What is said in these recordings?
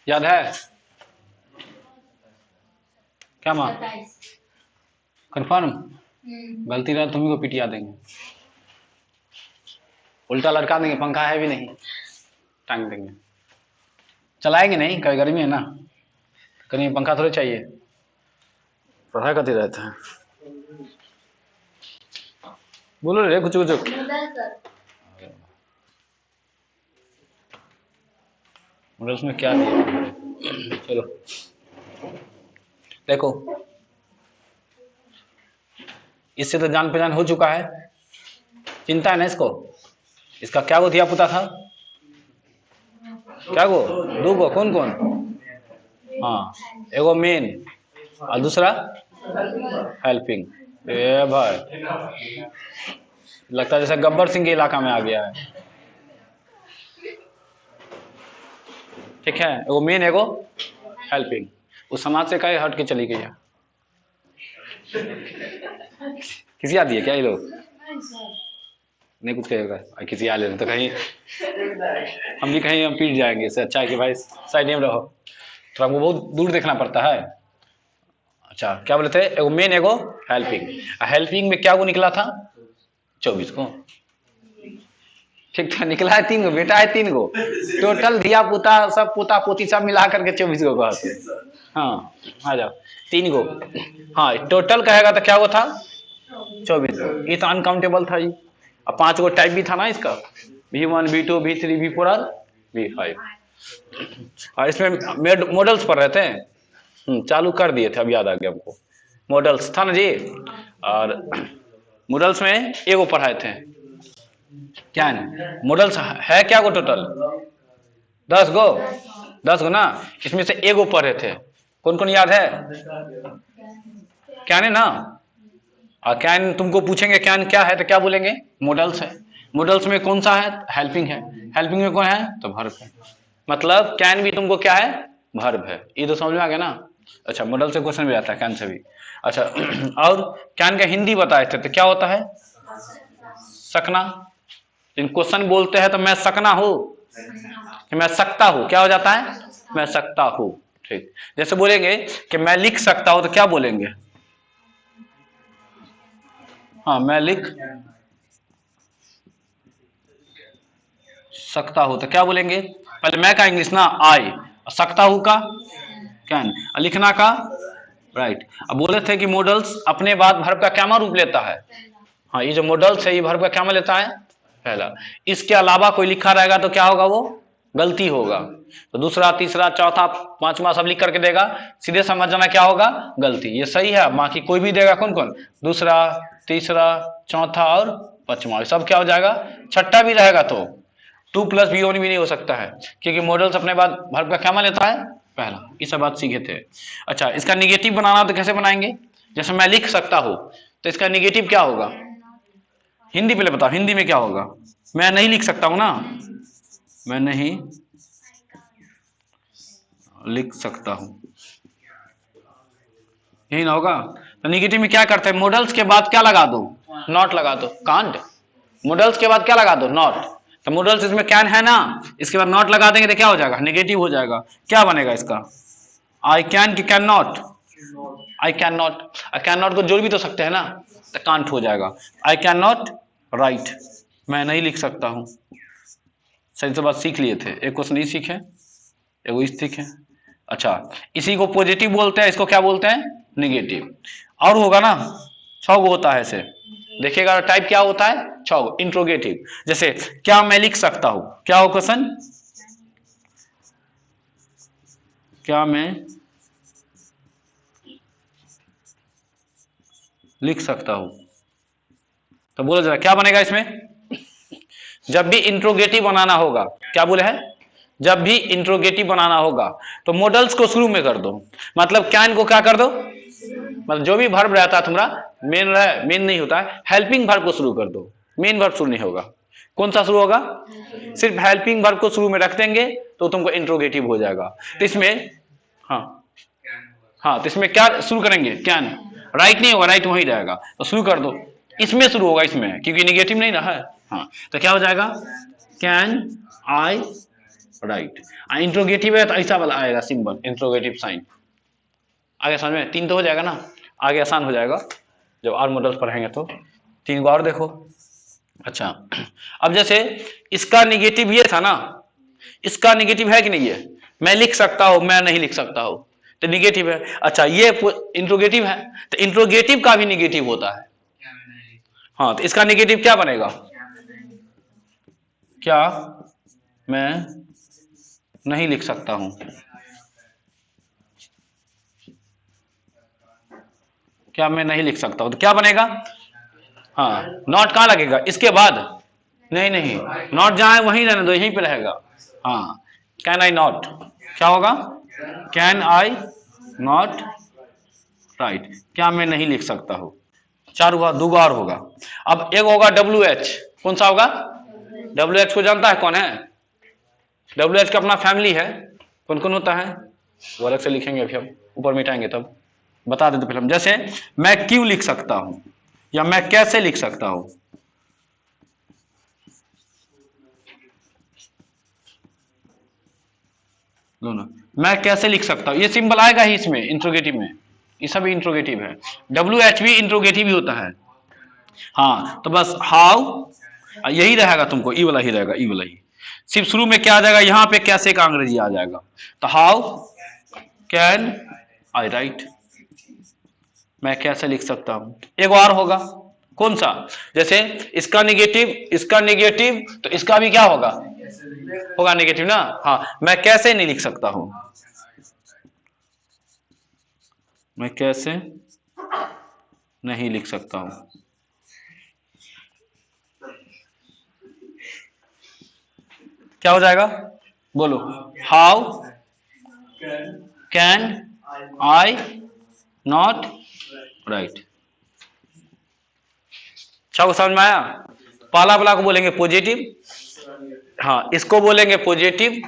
याद है क्या माँ? कंफर्म? गलती रहा तुम्ही को पिटिया देंगे, उल्टा लटका देंगे, पंखा है भी नहीं, टांग देंगे, चलाएंगे नहीं, कभी गर्मी है ना, कहीं पंखा थोड़े चाहिए, पढ़ाई करते रहते हैं। बोलो रे कुछ कुछ। नूडल्स में क्या दिया? चलो देखो, इससे तो जान पहचान हो चुका है, चिंता है ना इसको। इसका क्या गो दिया पुता था? क्या गो? दो गो? कौन कौन? हाँ, एगो मेन और दूसरा हेल्पिंग। ए भाई, लगता है जैसे गब्बर सिंह के इलाका में आ गया है। ठीक है, एगो मेन एगो हेल्पिंग। उस समाज से कहीं हट के चली गई है। किसी आती है क्या ये लोग? नहीं कुछ कहेगा, किसी आ ले तो कहीं हम भी कहीं हम पीट जाएंगे। इससे अच्छा है कि भाई साइड में रहो, तो हमको बहुत दूर देखना पड़ता है। अच्छा क्या बोले थे? एगो मेन एगो हेल्पिंग। हेल्पिंग में क्या वो निकला था? 24 को। ठीक था, निकला है 3 गो, बेटा है 3 गो, टोटल धिया पुता सब पोता पोती सब मिला करके 24 गो कहते। हाँ आ जाओ, 3 गो। हाँ टोटल कहेगा तो क्या वो था? 24 गो। ये तो अनकाउंटेबल था जी। अब 5 गो टाइप भी था ना इसका, V1 V2 V3 V4 और V5। और इसमें मॉडल्स पढ़ रहे थे, चालू कर दिए थे, अब याद आ गया हमको। मॉडल्स था ना जी, और मॉडल्स में एगो पढ़ाए थे। क्या है मॉडल्स है? क्या गो टोटल? 10 गो। 10 गो ना, इसमें से एगो पढ़े थे। कौन कौन याद है? क्या ना, और कैन तुमको पूछेंगे कैन क्या है तो क्या बोलेंगे? मॉडल्स है। मॉडल्स में कौन सा है? हेल्पिंग है। हेल्पिंग में कौन है? तो वर्ब है। मतलब कैन भी तुमको क्या है? वर्ब है। ये तो समझ में आ गया ना। अच्छा, मॉडल से क्वेश्चन भी आता है, कैन से भी। अच्छा और कैन का हिंदी बताए थे तो क्या होता है? सकना। इन क्वेश्चन बोलते हैं तो मैं सकना हूं, मैं सकता हूं, क्या हो जाता है? मैं सकता हूं। ठीक, जैसे बोलेंगे कि मैं लिख सकता हूं तो क्या बोलेंगे? हाँ मैं लिख सकता हूं तो क्या बोलेंगे? पहले मैं का इंग्लिश ना आई, सकता हूं का कैन, लिखना का राइट। अब बोले थे कि मॉडल्स अपने बाद वर्ब का क्या रूप लेता है? हाँ, ये जो मॉडल्स है ये वर्ब का क्या लेता है? पहला। इसके अलावा कोई लिखा रहेगा तो क्या होगा? वो गलती होगा। तो दूसरा तीसरा चौथा पांचवा सब लिख करके देगा, सीधे समझ जाना क्या होगा? गलती। ये सही है, बाकी कोई भी देगा कौन कौन? दूसरा तीसरा चौथा और पांचवा, सब क्या हो जाएगा? छठा भी रहेगा तो 2 + V1 भी नहीं हो सकता है, क्योंकि मॉडल्स अपने बाद वर्ब का क्या लेता है? पहला। ये सब बात सीखे थे। अच्छा, इसका निगेटिव बनाना तो कैसे बनाएंगे? जैसे मैं लिख सकता हूं तो इसका निगेटिव क्या होगा? हिंदी पहले बताओ, हिंदी में क्या होगा? मैं नहीं लिख सकता हूं ना, मैं नहीं लिख सकता हूं, यही ना होगा। तो निगेटिव में क्या करते हैं? मॉडल्स के बाद क्या लगा दो? नॉट लगा दो। कांट। मॉडल्स के बाद क्या लगा दो? नॉट। तो मॉडल्स इसमें कैन है ना, इसके बाद नॉट लगा देंगे तो क्या हो जाएगा? निगेटिव हो जाएगा। क्या बनेगा इसका? आई कैन की can not? I can not. Can not को जोड़ भी तो सकते हैं ना, तो कांट हो जाएगा। आई कैन नॉट राइट, मैं नहीं लिख सकता हूं। सही से बात सीख लिए थे। एक क्वेश्चन नहीं सीखे, एगो इस सीखे। अच्छा, इसी को पॉजिटिव बोलते हैं, इसको क्या बोलते हैं? निगेटिव। और होगा ना, 6 गो होता है ऐसे, देखिएगा टाइप क्या होता है? 6 गो। इंट्रोगेटिव, जैसे क्या मैं लिख सकता हूं? क्या हो क्वेश्चन? क्या मैं लिख सकता हूं? तो बोलो जरा क्या बनेगा इसमें? जब भी इंट्रोगेटिव बनाना होगा, क्या बोले हैं? जब भी इंट्रोगेटिव बनाना होगा तो मॉडल्स को शुरू में कर दो, मतलब कैन को क्या कर दो? मतलब जो भी वर्ब रहता है तुम्हारा मेन रहे, मेन नहीं होता है, हेल्पिंग वर्ब को शुरू कर दो, मेन वर्ब शुरू नहीं होगा। कौन सा शुरू होगा? सिर्फ हेल्पिंग वर्ब को शुरू में रख देंगे, तो तुमको इंट्रोगेटिव हो जाएगा। तो इसमें हाँ हाँ, तो इसमें क्या शुरू करेंगे, कैन। राइट नहीं होगा, राइट वहीं रहेगा, तो शुरू कर दो। इसमें शुरू होगा, इसमें, क्योंकि निगेटिव नहीं ना है। हाँ, तो क्या हो जाएगा, कैन आई राइट। इंट्रोगेटिव है तो ऐसा वाला आएगा सिंबल, इंट्रोगेटिव साइन। आगे समझ में, 3 तो हो जाएगा ना, आगे आसान हो जाएगा जब और मॉडल्स पढ़ेंगे तो। 3 को और देखो। अच्छा, अब जैसे इसका निगेटिव ये था ना, इसका निगेटिव है कि नहीं, है मैं लिख सकता हूं, मैं नहीं लिख सकता हूं, तो निगेटिव है। अच्छा, ये इंट्रोगेटिव है, तो इंट्रोगेटिव का भी निगेटिव होता है। हाँ, तो इसका निगेटिव क्या बनेगा, क्या मैं नहीं लिख सकता हूं, क्या मैं नहीं लिख सकता हूं, तो क्या बनेगा, हाँ, नॉट कहां लगेगा, इसके बाद, नहीं नहीं, नॉट जहां है वहीं रहने दो, यहीं पे रहेगा। हाँ, कैन आई नॉट, क्या होगा, कैन आई नॉट राइट, क्या मैं नहीं लिख सकता हूं। 4 हुआ, 2 और होगा। अब एक होगा डब्ल्यू एच, कौन सा होगा, डब्ल्यू एच को जानता है कौन है, डब्ल्यू एच का अपना फैमिली है, कौन कौन होता है, वो अलग से लिखेंगे, अभी हम ऊपर मिटाएंगे तब बता देते पहले हम। जैसे मैं क्यों लिख सकता हूं, या मैं कैसे लिख सकता हूं, दोनों, मैं कैसे लिख सकता हूं, ये सिंबल आएगा ही इसमें इंट्रोगेटिव में, ये सब इंट्रोगेटिव है, डब्ल्यू एच भी इंट्रोगेटिव ही होता है। हाँ, तो बस हाउ यही रहेगा, तुमको ई वाला ही रहेगा, ई वाला ही, सिर्फ शुरू में क्या आ जाएगा, यहां पे कैसे का अंग्रेजी आ जाएगा, तो हाउ कैन आई राइट, मैं कैसे लिख सकता हूं। एक और होगा, कौन सा, जैसे इसका निगेटिव, इसका निगेटिव, तो इसका भी क्या होगा, होगा निगेटिव ना। हाँ, मैं कैसे नहीं लिख सकता हूं, मैं कैसे नहीं लिख सकता हूं, क्या हो जाएगा, बोलो, how can I not right. अच्छा, को समझ में आया, पहला वाला को बोलेंगे पॉजिटिव, हाँ, इसको बोलेंगे पॉजिटिव,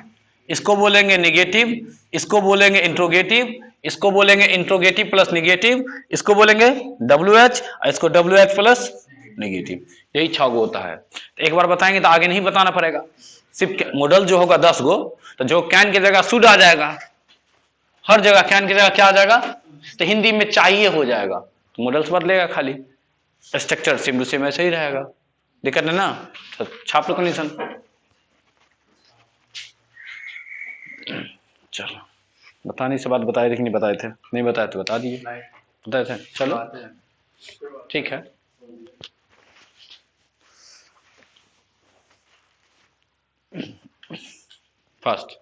इसको बोलेंगे निगेटिव, इसको बोलेंगे इंट्रोगेटिव, इसको बोलेंगे इंट्रोगेटिव प्लस निगेटिव, इसको बोलेंगे डब्ल्यू एच, इसको डब्ल्यू एच प्लस निगेटिव। यही 6 गो होता है। तो एक बार बताएंगे तो आगे नहीं बताना पड़ेगा, सिर्फ मॉडल जो होगा 10 गो, तो जो कैन की जगह शुड आ जाएगा, हर जगह कैन की जगह क्या आ जाएगा, तो हिंदी में चाहिए हो जाएगा, तो मॉडल्स बदलेगा, खाली स्ट्रक्चर सेम टू सेम ऐसे ही रहेगा, दिक्कत है ना। तो छाप लो कंडीशन। चलो, बताने से बात बताए थे कि नहीं बताए थे, नहीं बताए तो बता दिए, बताए थे, चलो ठीक है। फर्स्ट,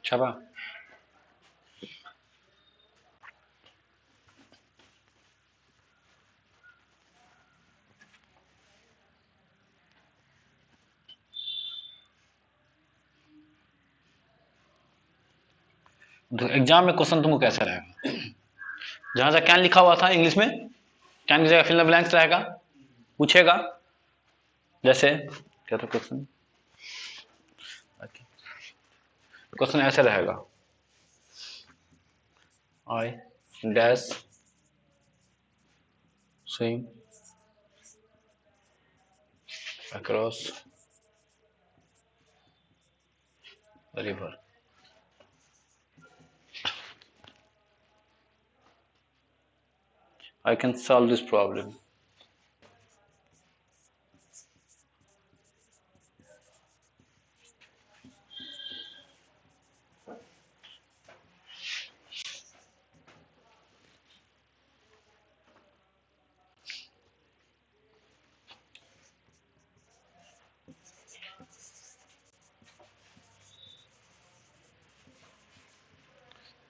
छापा। एग्जाम में क्वेश्चन तुमको कैसा रहेगा? जहां से कैन लिखा हुआ था इंग्लिश में, कैन की जगह फिल द ब्लैंक्स रहेगा, पूछेगा। जैसे क्या था क्वेश्चन? क्वेश्चन ऐसे रहेगा, I dash swim across river. I can solve this problem.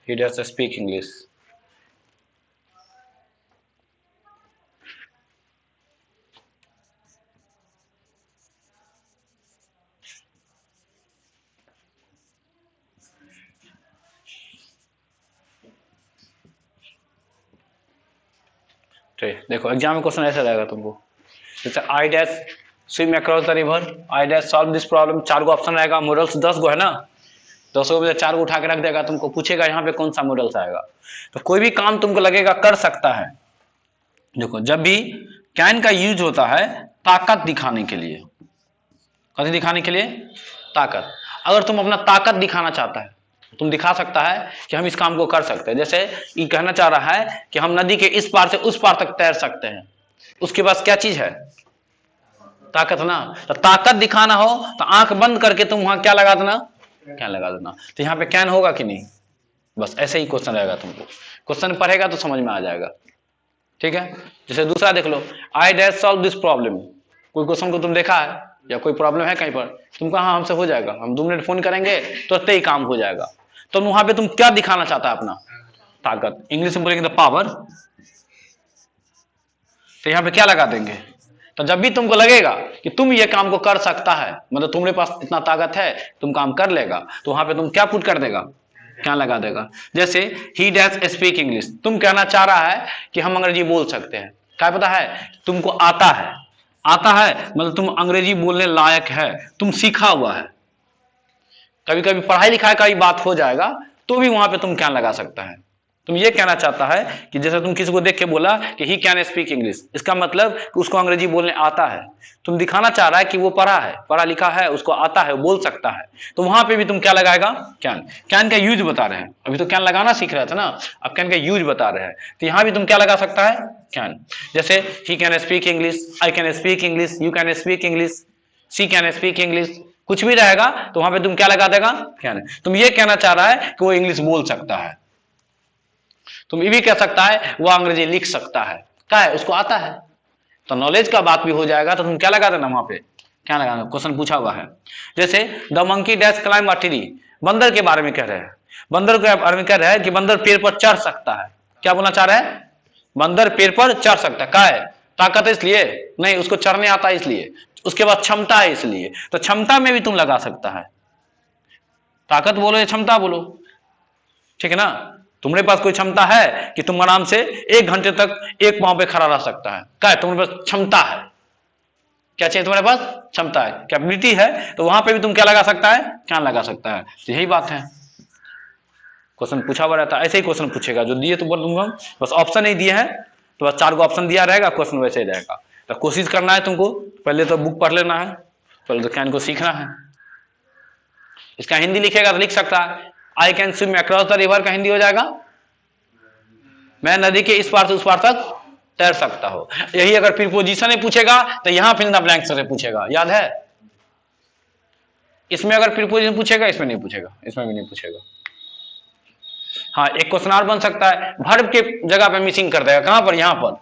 He does speak English. ठीक, देखो एग्जाम में क्वेश्चन ऐसा रहेगा तुमको, जैसे I dash swim across the river, I dash solve this problem. 4 go option रहेगा, मॉडल्स 10 गो है ना, 10 गो में 4 गो उठा के रख देगा, तुमको पूछेगा यहाँ पे कौन सा मॉडल्स आएगा। तो कोई भी काम तुमको लगेगा कर सकता है। देखो जब भी कैन का यूज होता है ताकत दिखाने के लिए, कथी दिखाने के लिए? ताकत। अगर तुम अपना ताकत दिखाना चाहता है, तुम दिखा सकता है कि हम इस काम को कर सकते हैं। जैसे ये कहना चाह रहा है कि हम नदी के इस पार से उस पार तक तैर सकते हैं, उसके पास क्या चीज है? ताकत ना। तो ताकत दिखाना हो तो आंख बंद करके तुम वहां क्या लगा देना? कैन लगा देना। तो यहाँ पे कैन होगा कि नहीं? बस ऐसे ही क्वेश्चन रहेगा, तुमको क्वेश्चन पढ़ेगा तो समझ में आ जाएगा। ठीक है, जैसे दूसरा देख लो, I dash solve this problem. कोई क्वेश्चन को तुम देखा है या कोई प्रॉब्लम है कहीं पर, तुम कहा हमसे हो जाएगा, हम 2 मिनट फोन करेंगे तो ही काम हो जाएगा। तो वहां पे तुम क्या दिखाना चाहता है? अपना ताकत। इंग्लिश में बोलेंगे तो पावर। तो यहाँ पे क्या लगा देंगे? तो जब भी तुमको लगेगा कि तुम ये काम को कर सकता है, मतलब तुम्हारे पास इतना ताकत है, तुम काम कर लेगा, तो वहां पे तुम क्या पुट कर देगा? क्या लगा देगा। जैसे ही डैश स्पीक इंग्लिश, तुम कहना चाह रहा है कि हम अंग्रेजी बोल सकते हैं। क्या पता है? तुमको आता है, आता है मतलब तुम अंग्रेजी बोलने लायक है, तुम सीखा हुआ है। कभी कभी पढ़ाई लिखाई का ही बात हो जाएगा तो भी वहां पे तुम क्या लगा सकता है। तुम ये कहना चाहता है कि जैसे तुम किसी को देख के बोला कि ही कैन स्पीक इंग्लिश, इसका मतलब कि उसको अंग्रेजी बोलने आता है। तुम दिखाना चाह रहा है कि वो पढ़ा है, पढ़ा लिखा है, उसको आता है, बोल सकता है। तो वहां पे भी तुम क्या लगाएगा? कैन। कैन का यूज बता रहे हैं, अभी तो कैन लगाना सीख रहा था ना, अब कैन का यूज बता रहे हैं। तो यहां भी तुम क्या लगा सकता है? कैन। जैसे he can speak English, I can speak English, you can speak English, she can speak English, कुछ भी रहेगा तो वहां पे तुम क्या लगा देगा? कैन। तुम ये कहना चाह रहा है कि वो इंग्लिश बोल सकता है। तुम ये भी कह सकता है वो अंग्रेजी लिख सकता है, क्या है? उसको आता है। तो नॉलेज का बात भी हो जाएगा, तो तुम क्या लगा देना वहां पे? क्या लगाना? क्वेश्चन पूछा हुआ है। जैसे the monkey dash climb a tree, बंदर के बारे में कह रहे हैं, बंदर के बारे में कह रहे हैं कि बंदर पेड़ पर चढ़ सकता है। क्या बोलना चाह रहे हैं? बंदर पेड़ पर चढ़ सकता है। क्या है? ताकत है इसलिए नहीं, उसको चढ़ने आता है इसलिए, उसके बाद क्षमता है इसलिए। तो क्षमता में भी तुम लगा सकता है। ताकत बोलो या क्षमता बोलो, ठीक है ना। तुम्हारे पास कोई क्षमता है कि तुम आराम से 1 घंटे तक एक पांव पे खड़ा रह सकता है, क्या है? तुम्हारे पास क्षमता है। क्या चाहिए तुम्हारे पास? क्षमता है, कैपेबिलिटी है। तो वहां पे भी तुम क्या लगा सकता है? क्या लगा सकता है। तो यही बात है, क्वेश्चन पूछा हुआ रहता है, ऐसे ही क्वेश्चन पूछेगा। जो दिए तो बोल दूंगा, बस ऑप्शन नहीं दिए हैं तो बस 4 गो ऑप्शन दिया रहेगा, क्वेश्चन वैसे ही रहेगा। तो कोशिश करना है तुमको, पहले तो बुक पढ़ लेना है, पहले तो कैन को सीखना है। इसका हिंदी लिखेगा तो लिख सकता है, I can swim across the river का हिंदी हो जाएगा, मैं नदी के इस पार से उस पार तक तैर सकता हो। यही अगर प्रीपोजिशन में पूछेगा तो यहां फिल इन द ब्लैंक्स से पूछेगा, याद है। इसमें अगर प्रीपोजिशन पूछेगा, इसमें नहीं पूछेगा, इसमें भी नहीं पूछेगा। हाँ, एक क्वेश्चन और बन सकता है, वर्ब के जगह पे मिसिंग कर देगा। कहां पर? यहां पर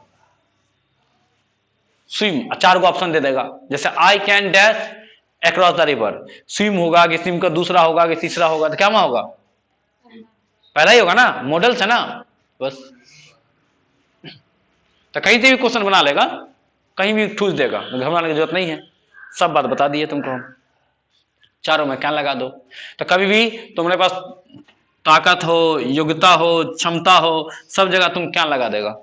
स्विम, 4 गो ऑप्शन दे देगा। जैसे I can dash across the river, swim होगा कि स्विम का दूसरा होगा कि तीसरा होगा, तो क्या होगा? पहला ही होगा ना, मॉडल्स है ना बस। तो कहीं से भी क्वेश्चन बना लेगा, कहीं भी ठूस देगा, घबराने की जरूरत नहीं है, सब बात बता दिए तुमको हम। चारों में क्या लगा दो। तो कभी भी तुम्हारे पास ताकत हो, योग्यता हो, क्षमता हो, सब जगह तुम क्या लगा देगा।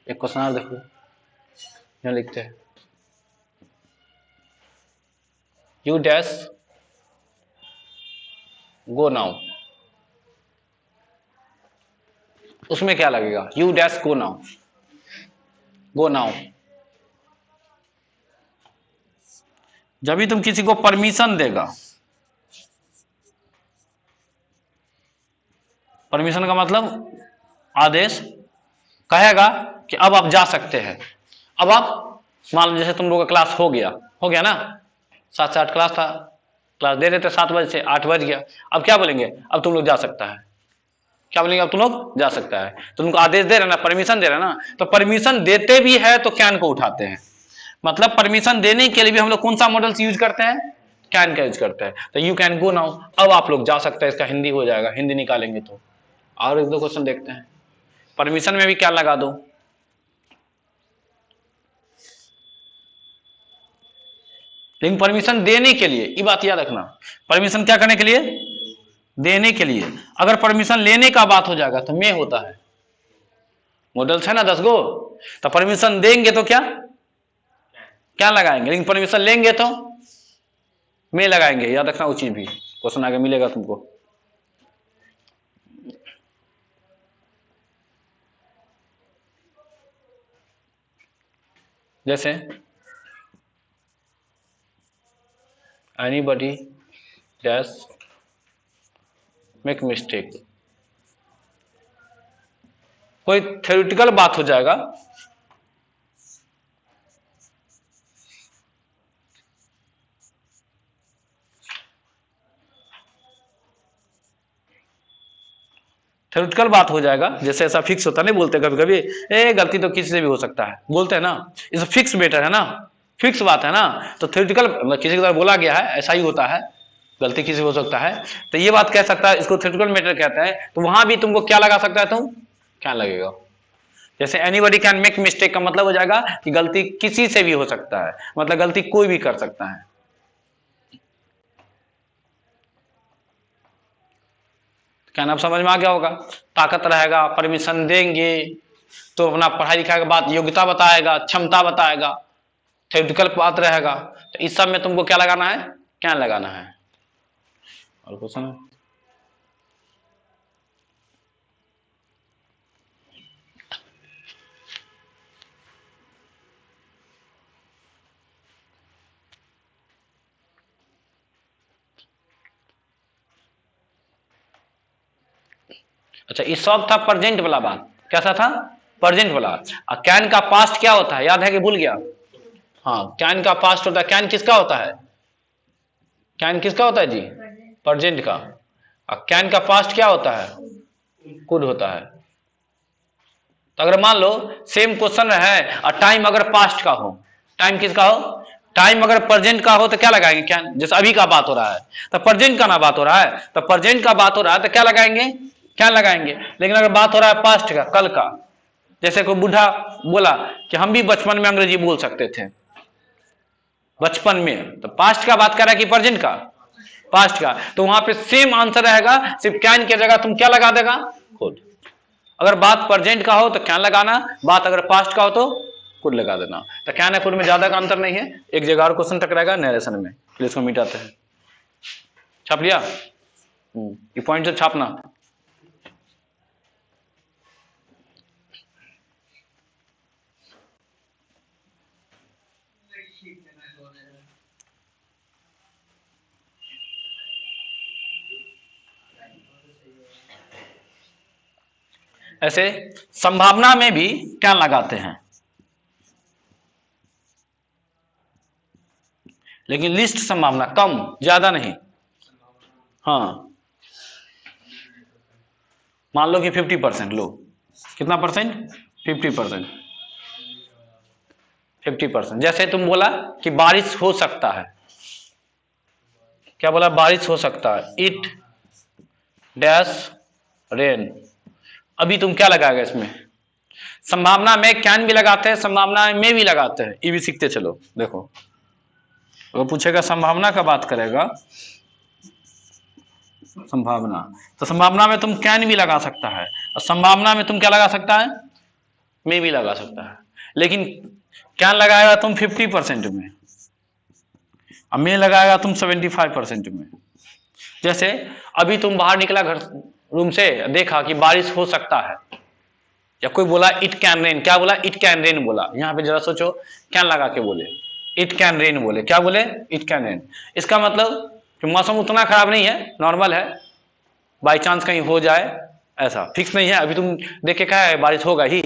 एक क्वेश्चन और देखो, यहाँ लिखते हैं यू डैश गो नाउ, उसमें क्या लगेगा, you dash go now, go now. जब भी तुम किसी को परमिशन देगा, परमिशन का मतलब आदेश, कहेगा कि अब आप जा सकते हैं। अब आप मान लो जैसे तुम लोगों का क्लास हो गया ना, 7 से 8 क्लास था, क्लास दे रहे थे 7 बजे से 8 बज गया, अब क्या बोलेंगे, अब तुम लोग जा सकता है। क्या बोलेंगे, अब तुम लोग जा सकता है। तो तुमको आदेश दे रहे ना, परमिशन दे रहे ना, तो परमिशन देते भी है तो कैन को उठाते हैं। मतलब परमिशन देने के लिए भी हम लोग कौन सा मॉडल्स यूज करते हैं, कैन का यूज करते हैं। तो यू कैन गो नाउ, अब आप लोग जा सकते हैं, इसका हिंदी हो जाएगा, हिंदी निकालेंगे तो। और एक दो क्वेश्चन देखते हैं, परमिशन में भी क्या लगा दो। लेकिन परमिशन देने के लिए, ये बात याद रखना, परमिशन क्या करने के लिए, देने के लिए। अगर परमिशन लेने का बात हो जाएगा तो में होता है, मॉडल्स है ना 10 गो, तो परमिशन देंगे तो क्या लगाएंगे, लेकिन परमिशन लेंगे तो में लगाएंगे। याद रखना वो चीज भी, क्वेश्चन आगे मिलेगा तुमको। जैसे एनीबॉडी डैश मेक मिस्टेक, कोई थ्योरेटिकल बात हो जाएगा, थ्योरेटिकल बात हो जाएगा, जैसे ऐसा फिक्स होता नहीं, बोलते कभी कभी ए गलती तो किसी से भी हो सकता है, बोलते हैं ना, इस फिक्स मैटर है ना, फिक्स बात है ना। तो थ्योरेटिकल किसी के द्वारा बोला गया है, ऐसा ही होता है, गलती किसी हो सकता है, तो ये बात कह सकता है, इसको थ्योरेटिकल मैटर कहते हैं। तो वहां भी तुमको क्या लगा सकता है, तुम क्या लगेगा। जैसे एनीबॉडी कैन मेक मिस्टेक का मतलब हो जाएगा कि गलती किसी से भी हो सकता है, मतलब गलती कोई भी कर सकता है। क्या नाम समझ में आ गया होगा। ताकत रहेगा, परमिशन देंगे तो अपना पढ़ाई लिखाई के बाद योग्यता बताएगा, क्षमता बताएगा, थ्योरेटिकल बात रहेगा। तो इस सब में तुमको क्या लगाना है, क्या लगाना है। और क्वेश्चन है, अच्छा ये सब था प्रेजेंट वाला बात, कैसा था, प्रेजेंट वाला। और कैन का पास्ट क्या होता है, याद है कि भूल गया। हाँ कैन का पास्ट होता है, कैन किसका होता है, कैन किसका होता है जी, प्रेजेंट का। और कैन का पास्ट क्या होता है, कुड होता है। तो अगर मान लो सेम क्वेश्चन है और टाइम अगर पास्ट का हो, टाइम किसका हो, टाइम अगर प्रेजेंट का हो तो क्या लगाएंगे, कैन। जैसे अभी का बात हो रहा है तो प्रेजेंट का ना बात हो रहा है, तो प्रेजेंट का बात हो रहा है तो क्या लगाएंगे, क्या लगाएंगे। लेकिन अगर बात हो रहा है पास्ट का, कल का, जैसे कोई बूढ़ा बोला कि हम भी बचपन में अंग्रेजी बोल सकते थे, बचपन में, तो पास्ट का बात कर रहा है कि प्रेजेंट का, पास्ट का। तो वहां पे सेम आंसर रहेगा, सिर्फ कैन की जगह तुम क्या लगा देगा, खुद। अगर बात प्रेजेंट का हो तो कैन लगाना, बात अगर पास्ट का हो तो कुड लगा देना। तो कैन है कुड में ज्यादा का अंतर नहीं है, एक जगह और क्वेश्चन टकराएगा नरेशन में, फिर इसको मिटाते हैं। छाप लिया, ये पॉइंट से छापना। ऐसे संभावना में भी क्या लगाते हैं, लेकिन लिस्ट संभावना, कम ज्यादा नहीं। हाँ मान लो कि 50% लो, कितना परसेंट? 50%। 50%। जैसे तुम बोला कि बारिश हो सकता है, क्या बोला? बारिश हो सकता है, इट डैश रेन। अभी तुम क्या लगाएगा इसमें? संभावना में कैन भी लगाते हैं, संभावना में भी लगाते हैं, ये भी सीखते चलो। देखो वो पूछेगा संभावना का बात करेगा, संभावना, तो संभावना में तुम कैन भी लगा सकता है, और संभावना में तुम क्या लगा सकता है? में भी लगा सकता है। लेकिन कैन लगाएगा तुम 50% में, और में लगाएगा तुम 75% में। जैसे अभी तुम बाहर निकला घर रूम से, देखा कि बारिश हो सकता है, या कोई बोला इट कैन रेन, क्या बोला? इट कैन रेन बोला। यहां पे जरा सोचो, कैन लगा के बोले, इट कैन रेन बोले, क्या बोले? It can rain. इसका मतलब कि मौसम उतना खराब नहीं है, नॉर्मल है, बाई चांस कहीं हो जाए, ऐसा फिक्स नहीं है। अभी तुम देख के क्या है, बारिश होगा ही,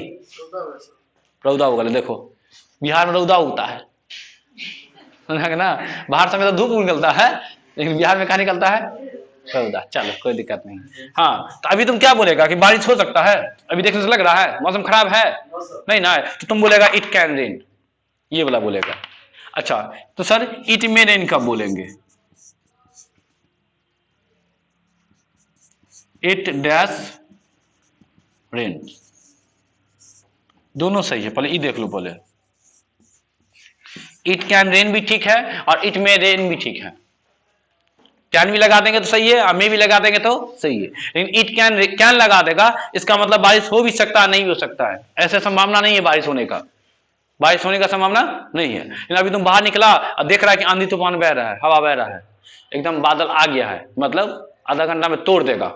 रौदा होगा। देखो बिहार में रौदा उगता है, समझा ना? बाहर समय तो धूप निकलता है, लेकिन बिहार में क्या निकलता है? रौदा। चलो कोई दिक्कत नहीं। हाँ, तो अभी तुम क्या बोलेगा कि बारिश हो सकता है? अभी देखने से लग रहा है मौसम खराब है, नहीं ना, तो तुम बोलेगा इट कैन रेन, ये वाला बोलेगा। अच्छा, तो सर इट में रेन कब बोलेंगे? इट डैश रेन, दोनों सही है। पहले ई देख लो, पहले इट कैन रेन भी ठीक है और इट में रेन भी ठीक है। कैन भी लगा देंगे तो सही है, और मे भी लगा देंगे तो सही है। लेकिन इट कैन लगा देगा, इसका मतलब बारिश हो भी सकता है, नहीं भी हो सकता है। ऐसे संभावना नहीं है बारिश होने का, बारिश होने का संभावना नहीं है। लेकिन अभी तुम बाहर निकला और देख रहा है कि आंधी तूफान बह रहा है, हवा बह रहा है, एकदम बादल आ गया है, मतलब आधा घंटा में तोड़ देगा,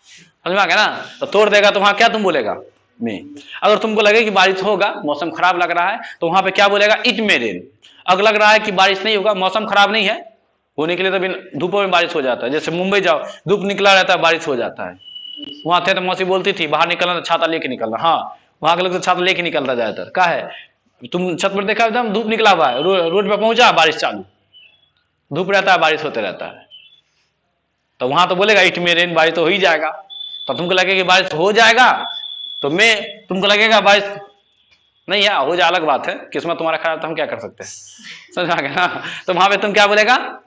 समझ में आ गया ना? तो तोड़ देगा तो वहां क्या तुम बोलेगा? में। अगर तुमको लगे कि बारिश होगा, मौसम खराब लग रहा है, तो वहां पे क्या बोलेगा? इट में रेन। अगर लग रहा है कि बारिश नहीं होगा, मौसम खराब नहीं है, होने के लिए तो धूपों में बारिश हो जाता है। जैसे मुंबई जाओ, धूप निकला रहता है, बारिश हो जाता है। वहां थे तो मौसी बोलती थी बाहर निकलना तो छाता लेके निकलना। हाँ, वहां के लोग तो छाता लेके निकलता ज्यादातर। क्या है, तुम छत पर देखा एकदम धूप निकला हुआ है, रोड पे पहुंचा, बारिश चालू, धूप रहता है, बारिश होते रहता है, तो वहां तो बोलेगा इट में रेन, बारिश तो हो ही जाएगा। तो तुमको लगेगा कि बारिश हो जाएगा, तो मैं तुमको लगेगा बारिश नहीं है, हो जाए अलग बात है, किस्मत तुम्हारा खराब, तो हम क्या कर सकते हैं, समझ आ गया ना? तो वहां पे तुम क्या बोलेगा?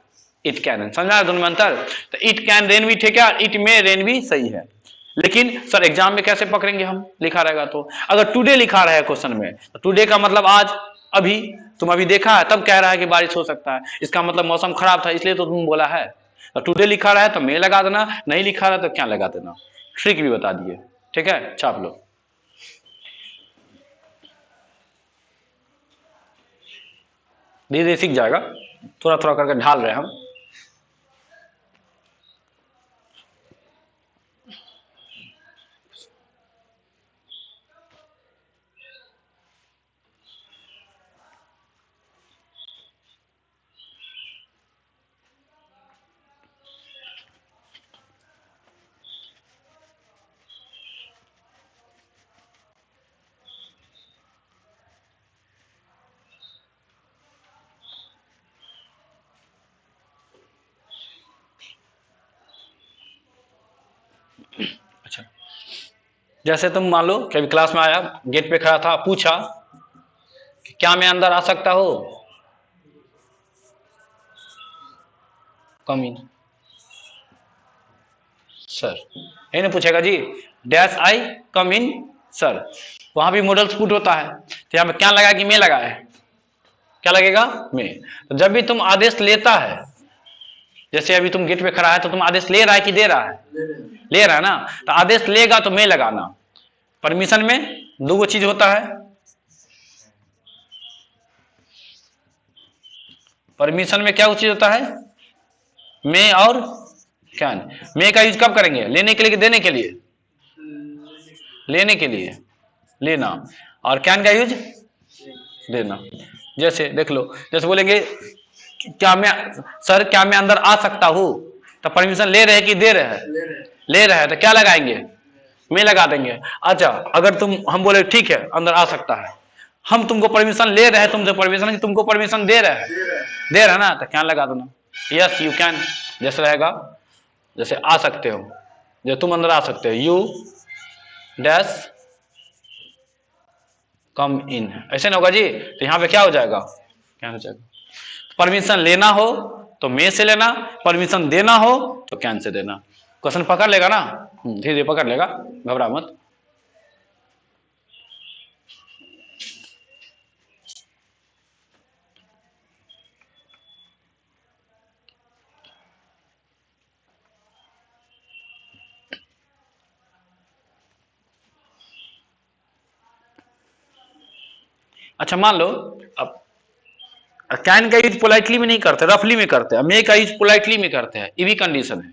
It can rain. समझा दोनों में अंतर? तो इट कैन रेन भी ठीक है और इट में रेन भी सही है। लेकिन सर एग्जाम में कैसे पकड़ेंगे हम? लिखा रहेगा तो, अगर टुडे लिखा रहा है क्वेश्चन में, तो टुडे का मतलब आज, अभी तुम अभी देखा है, तब कह रहा है कि बारिश हो सकता है, इसका मतलब मौसम खराब था, इसलिए तो तुम बोला है। तो टुडे लिखा रहा है तो मे लगा देना, नहीं लिखा रहा है तो क्या लगा देना। ट्रिक भी बता दिए, ठीक है, छाप लो। धीरे धीरे सीख जाएगा, थोड़ा थोड़ा करके ढाल रहे हैं हम। अच्छा, जैसे तुम मान लो कि अभी क्लास में आया, गेट पे खड़ा था, पूछा कि क्या मैं अंदर आ सकता हूं? कम इन सर, यही ना पूछेगा जी, dash I come in sir. वहां भी मॉडल्स पुट होता है, तो यहां पे क्या लगा कि मैं लगा है, क्या लगेगा? मैं। तो जब भी तुम आदेश लेता है, जैसे अभी तुम गेट पे खड़ा है, तो तुम आदेश ले रहा है कि दे रहा है? ले रहा है ना, तो आदेश लेगा तो मैं लगाना। परमिशन में दो चीज होता है, परमिशन में क्या चीज होता है? मैं और कैन। मैं का यूज कब करेंगे? लेने के लिए कि देने के लिए? लेने के लिए, लेना। और कैन का यूज देना। जैसे देख लो, जैसे बोलेंगे क्या मैं, सर क्या मैं अंदर आ सकता हूं, तो परमिशन ले रहे हैं कि दे रहे हैं? ले रहे हैं, तो क्या लगाएंगे? मैं लगा देंगे। अच्छा, अगर तुम हम बोले ठीक है अंदर आ सकता है, हम तुमको परमिशन ले रहे हैं, तुमसे परमिशन, तुमको परमिशन दे रहे हैं, दे रहे हैं ना, तो क्या लगा देना, यस यू कैन। जैसे रहेगा, जैसे आ सकते हो, जो तुम अंदर आ सकते हो, यू डैश कम इन, ऐसे ना होगा जी। तो यहाँ पे क्या हो जाएगा, क्या हो जाएगा, परमिशन लेना हो तो मे से लेना, परमिशन देना हो तो कैन से देना। क्वेश्चन पकड़ लेगा ना, धीरे धीरे पकड़ लेगा, घबरा मत। अच्छा मान लो अब कैन का यूज पोलाइटली में नहीं करते, रफली में करते हैं, मे का यूज पोलाइटली में करते हैं, ये भी कंडीशन है।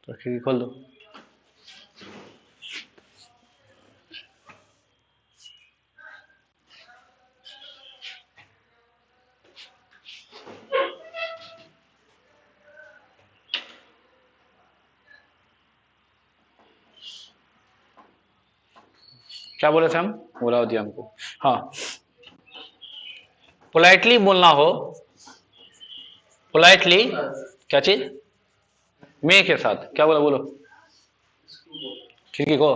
तो खिड़की खोल दो। क्या बोले थे हम, बोला दिया हमको। हाँ, पोलाइटली बोलना हो, पोलाइटली क्या चीज, मे के साथ क्या बोला, बोलो खिड़की को,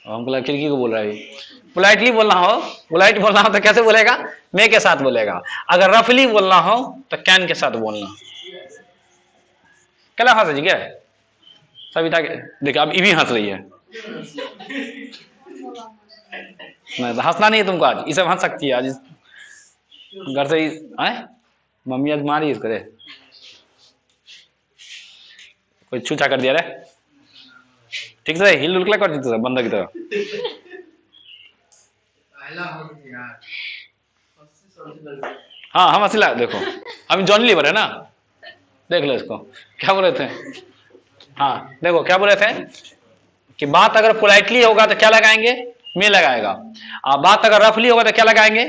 हम खिड़की को बोल रहा है। पोलाइटली बोलना हो, पोलाइट बोलना हो तो कैसे बोलेगा, मे के साथ बोलेगा। अगर रफली बोलना हो तो कैन के साथ बोलना। क्या हंस जी क्या है सविता के, देखिए अब भी हंस रही है। नहीं तो हंसना नहीं है तुमको आज, ये सब हंस सकती है आज घर से आए। मम्मी आज मारी इसको रे, कोई छूछा कर दिया रे, ठीक से हिल उल कर दी बंदा की तरह। हाँ हम हंसीला, देखो अभी जॉनी लीवर है ना, देख लो इसको क्या बोले थे। हाँ देखो क्या बोले थे कि बात अगर पोलाइटली होगा तो क्या लगाएंगे, मे लगाएगा। बात अगर रफली होगा तो क्या लगाएंगे,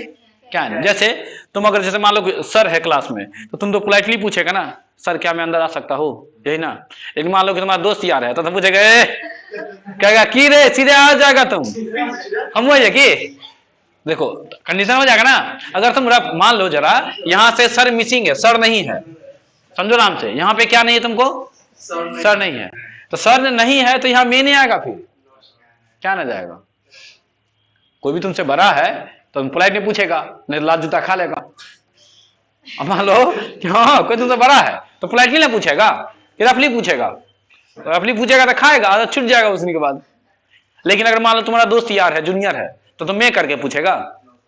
कैन। जैसे तुम अगर जैसे मान लो सर है क्लास में, तो तुम तो पोलाइटली पूछेगा ना, सर क्या मैं अंदर आ सकता हूँ, यही ना। लेकिन मान लो कि तुम्हारा दोस्त यार है तो तुम पूछेगा कहेगा की रे, सीधे आ जाएगा तुम, हम वही है कि। देखो कंडीशन हो जाएगा ना, अगर तुम मान लो जरा यहां से सर मिसिंग है, सर नहीं है, समझो आराम से, यहाँ पे क्या नहीं है तुमको, सर नहीं है, तो सर नहीं है तो यहाँ मे नहीं आएगा, फिर क्या ना जाएगा। कोई भी तुमसे बड़ा है तो तुम पोलाइट नहीं पूछेगा, नहीं तो लात जूता खा लेगा। अब मान लो कि हाँ कोई तुमसे बड़ा है तो पोलाइटली ना पूछेगा, कि रफली पूछेगा, तो रफली पूछेगा तो खाएगा, आदत छूट जाएगा उसने के बाद। लेकिन अगर मान लो तुम्हारा दोस्त यार है, जूनियर है, तो तुम मैं करके पूछेगा,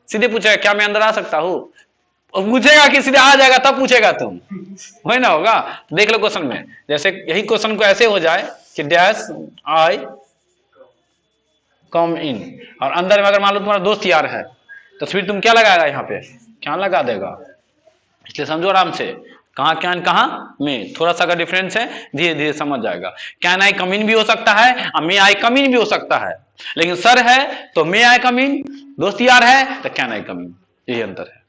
सीधे पूछेगा क्या मैं अंदर आ सकता हूँ, और पूछेगा कि सीधे आ जाएगा तब पूछेगा तुम, वही ना होगा। देख लो क्वेश्चन में, जैसे यही क्वेश्चन को ऐसे हो जाए कि डैश आई कम इन, और अंदर में अगर मान लो तुम्हारा दोस्त यार है तो फिर तुम क्या लगाएगा, यहाँ पे क्या लगा देगा। इसलिए समझो आराम से, कहाँ कैन कहाँ में, थोड़ा सा अगर डिफरेंस है धीरे धीरे समझ जाएगा। कैन आई कम इन भी हो सकता है और मे आई कम इन भी हो सकता है, लेकिन सर है तो मे आई कम इन, दोस्त यार है तो कैन आई कम इन, यही अंतर है।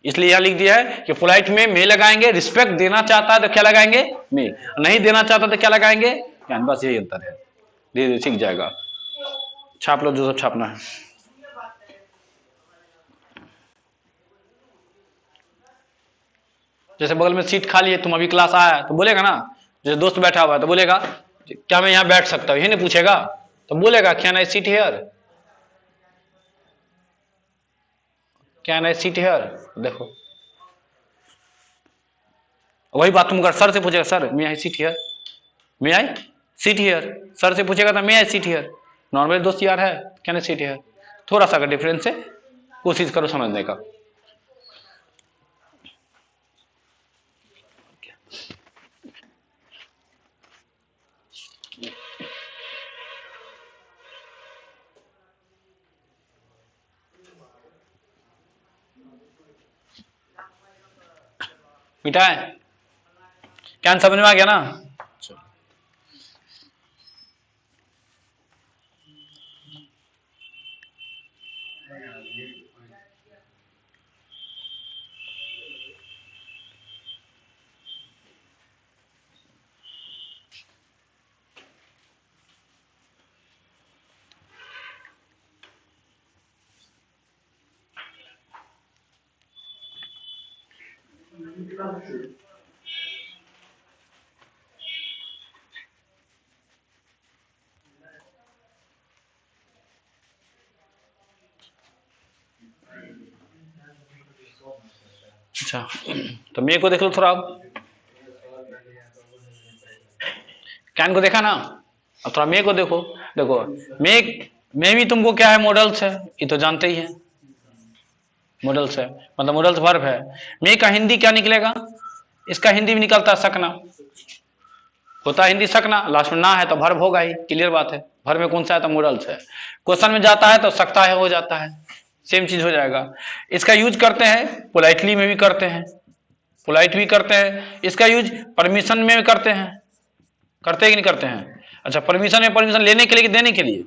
इसलिए यह लिख दिया है कि पोलाइट में मे लगाएंगे, रिस्पेक्ट देना चाहता है तो क्या लगाएंगे, मे, नहीं देना चाहता तो क्या लगाएंगे, कैन। बस यही अंतर है, धीरे धीरे सीख जाएगा। छाप लो जो सब छापना है। जैसे बगल में सीट खाली है, तुम अभी क्लास आया तो बोलेगा ना, जैसे दोस्त बैठा हुआ है तो बोलेगा क्या मैं यहाँ बैठ सकता हूँ, यही नहीं पूछेगा, तो बोलेगा can I seat here, can I seat here. देखो वही बात तुम अगर सर से पूछेगा, sir may I seat here, may I seat here, sir से पूछेगा तो मे आई सीट हियर। नॉर्मल दोस्त यार है कैन आई सीट हियर, थोड़ा सा अगर डिफरेंस है, कोशिश करो समझने का। मिटा है, कैन समझ में आ गया ना। अच्छा, तो मे को देख लो थोड़ा, अब कैन को देखा ना, अब थोड़ा मे को देखो। देखो मे भी तुमको क्या है, मॉडल्स है, ये तो जानते ही है, मॉडल्स है, मतलब मॉडल्स वर्ब है। मे का हिंदी क्या निकलेगा, इसका हिंदी भी निकलता है सकना, होता है हिंदी सकना, लास्ट में ना है तो वर्ब होगा ही, क्लियर बात है। वर्ब में कौन सा है तो मॉडल्स है। क्वेश्चन में जाता है तो सकता है हो जाता है, सेम चीज हो जाएगा। इसका यूज करते हैं पोलाइटली में भी करते हैं, पोलाइट भी करते हैं। इसका यूज परमिशन में भी करते हैं, करते हैं कि नहीं करते हैं। अच्छा, परमिशन में परमिशन लेने के लिए कि देने के लिए,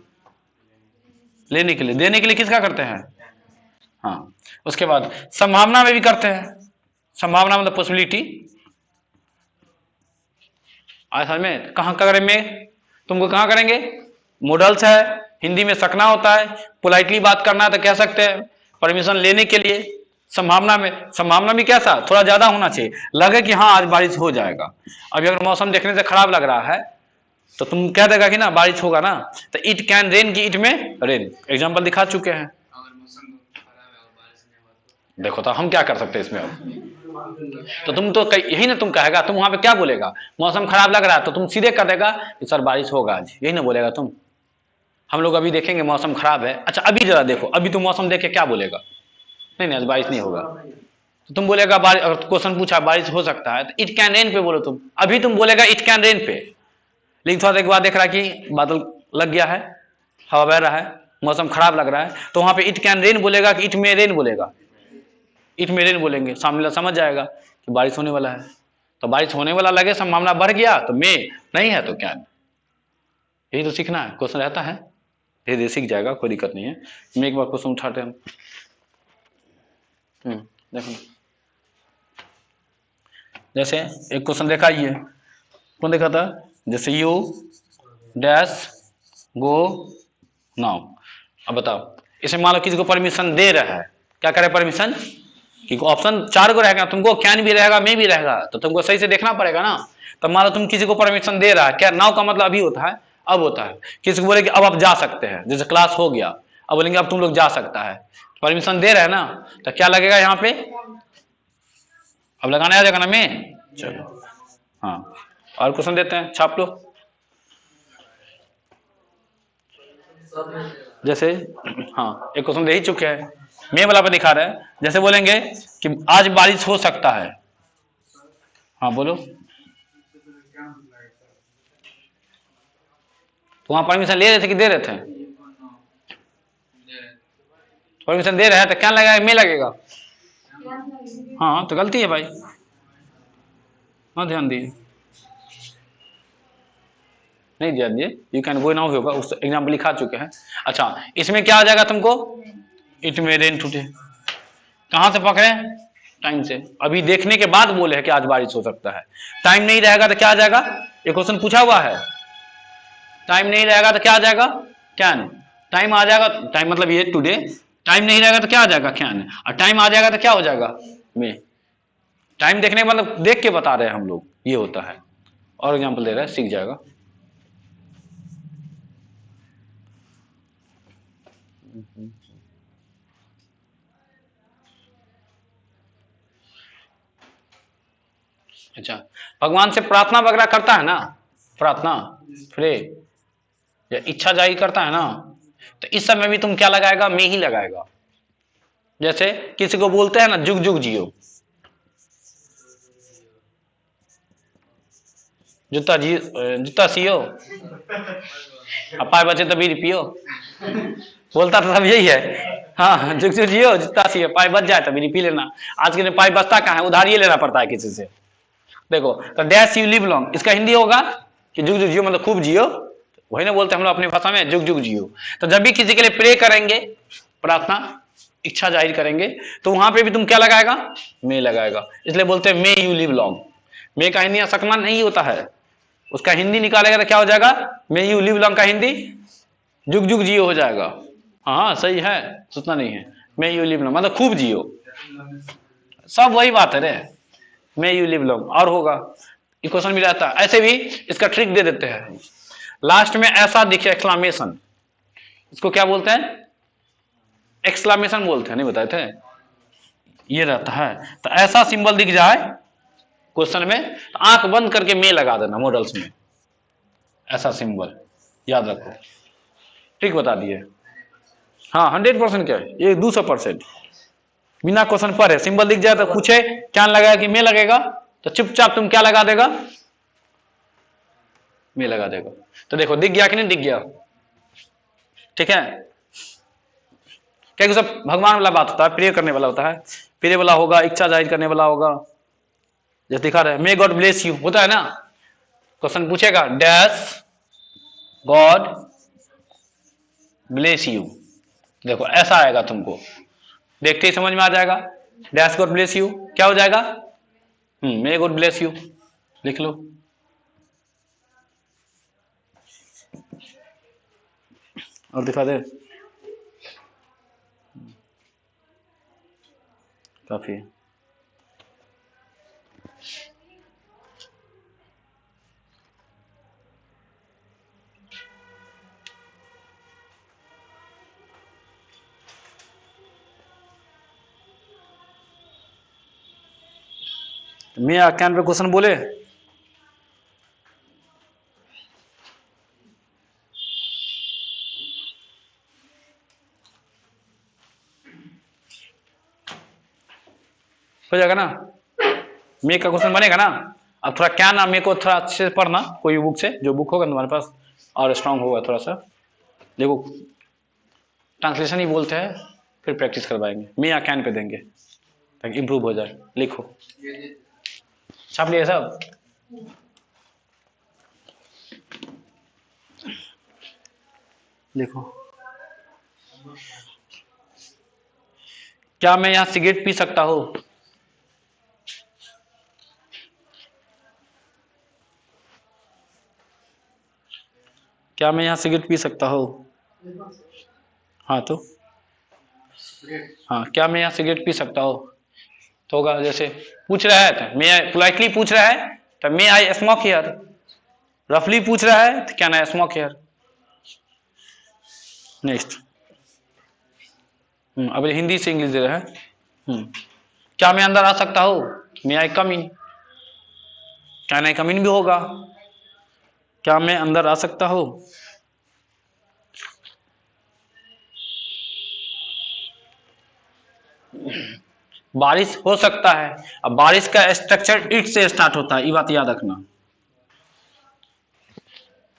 लेने के लिए, देने के लिए किसका करते हैं, हाँ। उसके बाद संभावना में भी करते हैं, संभावना मतलब पॉसिबिलिटी। समझ में, कहां करेंगे, तुमको कहां करेंगे, मॉडल्स है, हिंदी में सकना होता है, पोलाइटली बात करना है तो कह सकते हैं परमिशन लेने के लिए। संभावना में, संभावना भी कैसा, थोड़ा ज्यादा होना चाहिए, लगे कि हाँ आज बारिश हो जाएगा। अभी अगर मौसम देखने से खराब लग रहा है तो तुम कह देगा कि ना बारिश होगा ना, तो इट कैन रेन की इट में रेन, एग्जाम्पल दिखा चुके हैं। देखो तो हम क्या कर सकते हैं इसमें अब, तो तुम तो यही ना तुम कहेगा, तुम वहां पे क्या बोलेगा, मौसम खराब लग रहा है तो तुम सीधे कर देगा कि सर बारिश होगा आज, यही ना बोलेगा तुम। हम लोग अभी देखेंगे मौसम खराब है, अच्छा अभी जरा देखो, अभी तुम मौसम देख के क्या बोलेगा, नहीं आज बारिश नहीं होगा, तो तुम बोलेगा बारिश, अगर क्वेश्चन पूछा बारिश हो सकता है तो इट कैन रेन पे बोलो तुम, अभी तुम बोलेगा इट कैन रेन पे। लेकिन थोड़ा देर के बाद देख रहा है कि बादल लग गया है, हवा बह रहा है, मौसम खराब लग रहा है, तो वहां पे इट कैन रेन बोलेगा कि इट में रेन बोलेगा, इट में रेन बोलेंगे, सामने वाला समझ जाएगा कि बारिश होने वाला है। तो बारिश होने वाला लगे, संभावना बढ़ गया तो मे, नहीं है तो क्या, यही तो सीखना है, क्वेश्चन रहता है, धीरे धीरे सीख जाएगा, कोई दिक्कत नहीं है। मैं एक बार क्वेश्चन उठाते हैं हम, देखो जैसे एक क्वेश्चन देखा, ये कौन देखा था, जैसे यू डैश गो नाउ। अब बताओ, इसे मान लो किसी को परमिशन दे रहा है, क्या करे परमिशन, कि ऑप्शन 4 को रहेगा, तुमको कैन भी रहेगा, मे भी रहेगा, तो तुमको सही से देखना पड़ेगा ना। तो मान लो तुम किसी को परमिशन दे रहा है, क्या नाउ का मतलब अभी होता है, अब होता है। किसी को बोले कि अब आप जा सकते हैं, जैसे क्लास हो गया, अब बोलेंगे अब तुम लोग जा सकता है, परमिशन दे रहे हैं ना, तो क्या लगेगा यहाँ पे, अब लगाना आ जाएगा ना में, चलो हाँ। और क्वेश्चन देते हैं, छाप लो। जैसे हाँ, एक क्वेश्चन दे ही चुके हैं, मे वाला पे दिखा रहे हैं, जैसे बोलेंगे कि आज बारिश हो सकता है, हाँ बोलो। तो वहां परमिशन ले रहे थे कि दे रहे थे, परमिशन दे रहे हैं तो क्या लगेगा, मे लगेगा, हाँ तो गलती है भाई, हाँ ध्यान दिए, नहीं ध्यान दिए, यू कैन गो नाउ होगा, उस एग्जाम्पल लिखा चुके हैं। अच्छा, इसमें क्या आ जाएगा तुमको, इट में रेन टुडे, कहां से पकड़े, टाइम से, अभी देखने के बाद बोले हैं कि आज बारिश हो सकता है। टाइम नहीं रहेगा तो क्या आ जाएगा, ये क्वेश्चन पूछा हुआ है, टाइम नहीं रहेगा तो क्या आ जाएगा, कैन, टाइम आ जाएगा, टाइम मतलब ये टुडे, टाइम नहीं रहेगा तो क्या आ जाएगा, कैन, और टाइम आ जाएगा तो क्या हो जाएगा, मे। टाइम देखने का मतलब देख के बता रहे हैं हम लोग, ये होता है। और एग्जाम्पल दे रहे हैं, सीख जाएगा। अच्छा, भगवान से प्रार्थना वगैरह करता है ना, प्रार्थना प्रे या इच्छा जाहिर करता है ना, तो इस समय भी तुम क्या लगाएगा, मैं ही लगाएगा। जैसे किसी को बोलते हैं ना जुग जुग जियो, जूता सियो, पाए बचे तो बीड़ी पियो, बोलता तो सब यही है, हाँ जुग जुग जियो जूता सियो, पाए बच जाए तो बीड़ी पी लेना। आज के दिन पाए बचता कहाँ है, उधार लेना पड़ता है किसी से। देखो तो डैश यू लिव लॉन्ग, इसका हिंदी होगा कि जुग जुग जियो मतलब खूब जियो, वही ना बोलते हम लोग अपनी भाषा में, जुग जुग जियो। तो जब भी किसी के लिए प्रे करेंगे, प्रार्थना इच्छा जाहिर करेंगे, तो वहां पे भी तुम क्या लगाएगा, मे लगाएगा, इसलिए बोलते हैं मे यू लिव लॉन्ग। मे का हिंदी सकना नहीं होता है, उसका हिंदी निकालेगा तो क्या हो जाएगा, मे यू लिव लॉन्ग का हिंदी जुग जुग जियो हो जाएगा। हाँ सही है, सोचना नहीं है, मे यू लिव लॉन्ग मतलब खूब जियो, सब वही बात है रे, मे यू लिव लॉन्ग, और होगा इक्वेशन भी रहता है। ऐसे भी इसका ट्रिक दे देते हैं, लास्ट में ऐसा दिखे एक्सक्लामेशन, इसको क्या बोलते हैं, एक्सक्लामेशन बोलते हैं, नहीं बताए थे, ये रहता है। तो ऐसा सिंबल दिख जाए क्वेश्चन में तो आंख बंद करके मे लगा देना मॉडल्स में, ऐसा सिंबल याद रखो, ठीक बता दिए। हाँ 100% क्या है ये, 200%। बिना क्वेश्चन पढ़े सिंबल दिख जाए तो पूछे क्या लगाया कि मे लगेगा, तो चुपचाप तुम क्या लगा देगा, मे लगा देगा। तो देखो दिख गया कि नहीं दिख गया, ठीक है। क्या सब भगवान वाला बात होता है, प्रे करने वाला होता है, प्रे वाला होगा, इच्छा जाहिर करने वाला होगा, जैसे दिखा रहे मे गॉड ब्लेस यू होता है ना, क्वेश्चन पूछेगा डैश गॉड ब्लेस यू, देखो ऐसा आएगा तुमको, देखते ही समझ में आ जाएगा, डैश गॉड ब्लेस यू क्या हो जाएगा, मे गॉड ब्लेस यू, लिख लो। और दिखा दे, काफी है। मैं कैन पे क्वेश्चन बोले, हो जाएगा ना, मे का क्वेश्चन बनेगा ना। अब थोड़ा क्या ना मे को थोड़ा अच्छे से पढ़ना, कोई बुक से, जो बुक होगा तुम्हारे पास और स्ट्रांग होगा थोड़ा सा, देखो ट्रांसलेशन ही बोलते हैं, फिर प्रैक्टिस करवाएंगे, मे या कैन पे देंगे ताकि इंप्रूव हो जाए। लिखो, छाप लिया सब, देखो क्या मैं यहां सिगरेट पी सकता हूं, क्या मैं यहां सिगरेट पी सकता हूं, हाँ तो हाँ क्या मैं यहां सिगरेट पी सकता हूं, तो होगा जैसे पूछ रहा है तो मे, पोलाइटली पूछ रहा है तो मे आई स्मोक हियर, रफली पूछ रहा है तो can I smoke here. Next, अब हिंदी से इंग्लिश दे रहा है, क्या मैं अंदर आ सकता हूं, मे आई कम इन, कैन आई कम इन भी होगा, क्या मैं अंदर आ सकता हूं, बारिश हो सकता है, अब बारिश का स्ट्रक्चर इट से स्टार्ट होता है, ये बात याद रखना,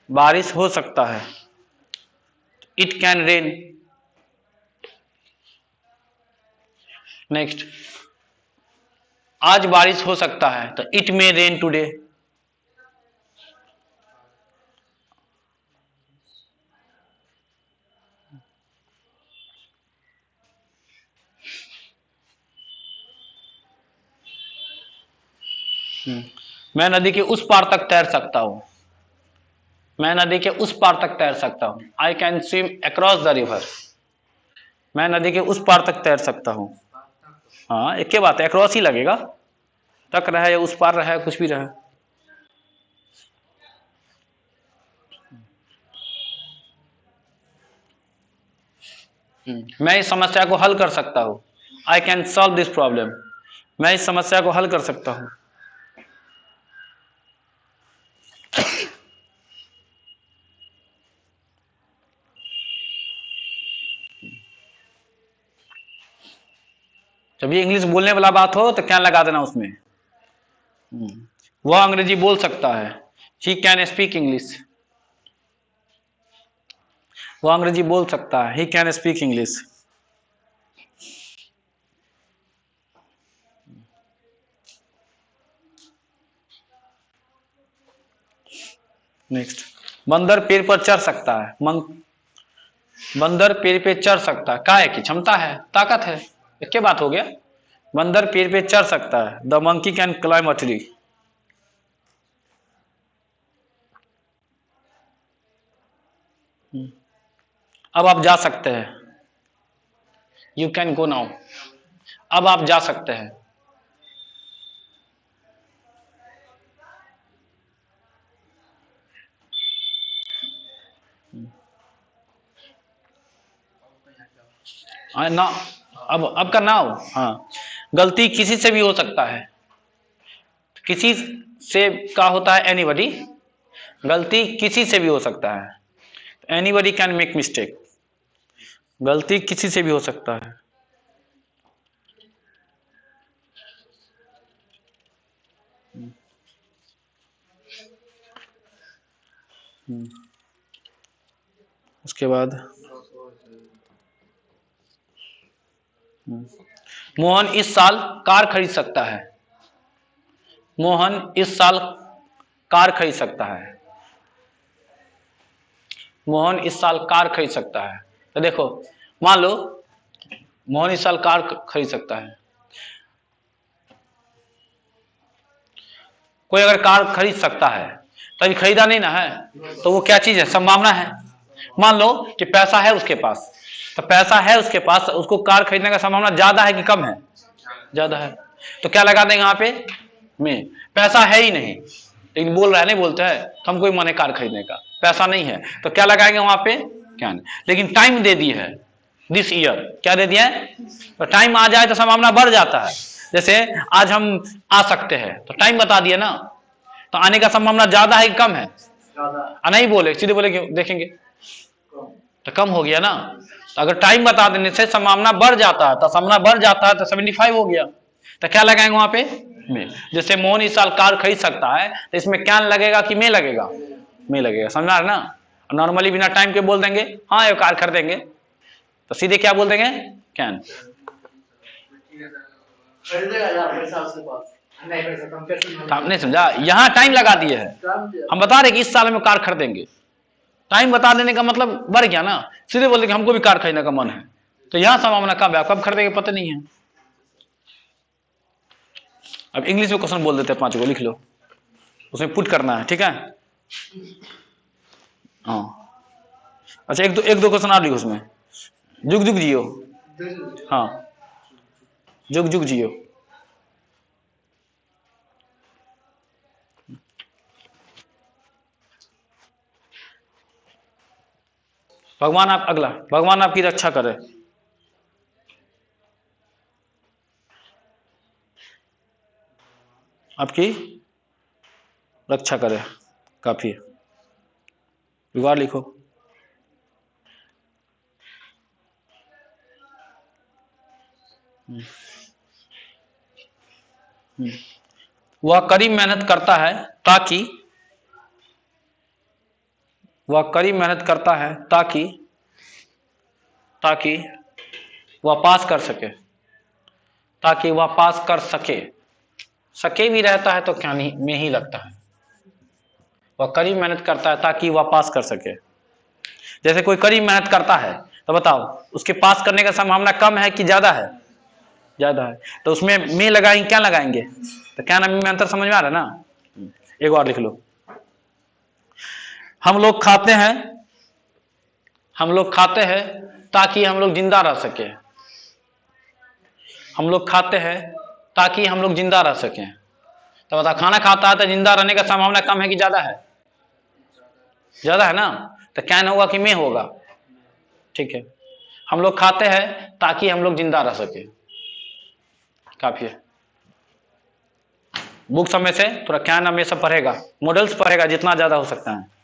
बारिश हो सकता है, इट कैन रेन। नेक्स्ट, आज बारिश हो सकता है तो इट मे रेन टुडे, मैं नदी के उस पार तक तैर सकता हूं, मैं नदी के उस पार तक तैर सकता हूं, I can swim across the river, मैं नदी के उस पार तक तैर सकता हूं, हाँ एक ही बात है, अक्रॉस ही लगेगा, तक रहा है या उस पार रहा है, कुछ भी रहा है। मैं इस समस्या को हल कर सकता हूं, I can solve this problem, मैं इस समस्या को हल कर सकता हूं। जब ये इंग्लिश बोलने वाला बात हो तो क्या लगा देना उसमें, वह अंग्रेजी बोल सकता है, ही कैन स्पीक इंग्लिश, वह अंग्रेजी बोल सकता है, he can speak English. Next, बंदर पेड़ पर चढ़ सकता है, बंदर पेड़ पे चढ़ सकता है, काय की क्षमता है, ताकत है, क्या बात हो गया, बंदर पेड़ पे चढ़ सकता है, the monkey can climb a tree, अब आप जा सकते हैं, यू कैन गो नाउ, अब आप जा सकते हैं, ना अब का नाउ, हाँ, गलती किसी से भी हो सकता है, किसी से का होता है एनीबडी, गलती किसी से भी हो सकता है, एनीबडी कैन मेक मिस्टेक, गलती किसी से भी हो सकता है। उसके बाद मोहन इस साल कार खरीद सकता है, मोहन इस साल कार खरीद सकता है, मोहन इस साल कार खरीद सकता है। तो देखो मान लो मोहन इस साल कार खरीद सकता है, कोई अगर कार खरीद सकता है तो अभी खरीदा नहीं ना है, तो वो क्या चीज है, संभावना है। मान लो कि पैसा है उसके पास, तो पैसा है उसके पास, उसको कार खरीदने का संभावना ज्यादा है कि कम है, ज्यादा है, तो क्या लगा देंगे यहाँ पे में, पैसा है ही नहीं लेकिन बोल रहा है, नहीं बोलते है तो हमको मन है कार खरीदने का, पैसा नहीं है तो क्या लगाएंगे वहां पे क्या नहीं, लेकिन टाइम दे दी है दिस ईयर, क्या दे दिया है, तो टाइम आ जाए तो संभावना बढ़ जाता है। जैसे आज हम आ सकते हैं तो टाइम बता दिया ना, तो आने का संभावना ज्यादा है कि कम है, नहीं बोले सीधे बोले क्यों, देखेंगे तो कम हो गया ना, तो अगर टाइम बता देने से संभावना बढ़ जाता है, तो संभावना बढ़ जाता है तो 75 हो गया, तो क्या लगाएंगे वहां पे में। जैसे मोहन इस साल कार खरीद सकता है तो इसमें क्या लगेगा कि में लगेगा, में लगेगा, समझा ना। नॉर्मली बिना टाइम के बोल देंगे हाँ ये कार खरीदेंगे, तो सीधे क्या बोल देंगे कैन, नहीं समझा, यहाँ टाइम लगा दिए है, हम बता रहे कि इस साल में कार खरीदेंगे, टाइम बता देने का मतलब बढ़ गया ना, सीधे बोल देंगे हमको भी कार खरीदने का मन है, तो यहाँ संभावना कम है, कब खरीदेंगे पता नहीं है। अब इंग्लिश में क्वेश्चन बोल देते हैं 5 को, लिख लो, उसमें पुट करना है, ठीक है। हाँ अच्छा, एक दो क्वेश्चन आप लिखो उसमें, जुग जुग जियो, हाँ जुग जुग जियो, भगवान आप अगला, भगवान आपकी रक्षा करे, आपकी रक्षा करे, काफी विवाह लिखो, वह कड़ी मेहनत करता है ताकि, वह कड़ी मेहनत करता है ताकि, ताकि वह पास कर सके, ताकि वह पास कर सके, सके भी रहता है तो क्या नहीं में ही लगता है, वह कड़ी मेहनत करता है ताकि वह पास कर सके। जैसे कोई कड़ी मेहनत करता है तो बताओ उसके पास करने का संभावना कम है कि ज्यादा है, ज्यादा है, तो उसमें में लगाएंगे क्या लगाएंगे, तो क्या नाम में अंतर समझ में आ रहा है ना। एक और लिख लो, हम लोग खाते हैं, हम लोग खाते हैं ताकि हम लोग जिंदा रह सके, हम लोग खाते हैं ताकि हम लोग जिंदा रह सके, तो बता खाना खाता है तो जिंदा रहने का संभावना कम है कि ज्यादा है, ज्यादा है ना, तो क्या होगा कि में होगा, ठीक है। हम लोग खाते हैं ताकि हम लोग जिंदा रह सके, काफी है। बुक समय से थोड़ा क्या नाम ये सब पढ़ेगा, मॉडल्स पढ़ेगा जितना ज्यादा हो सकता है।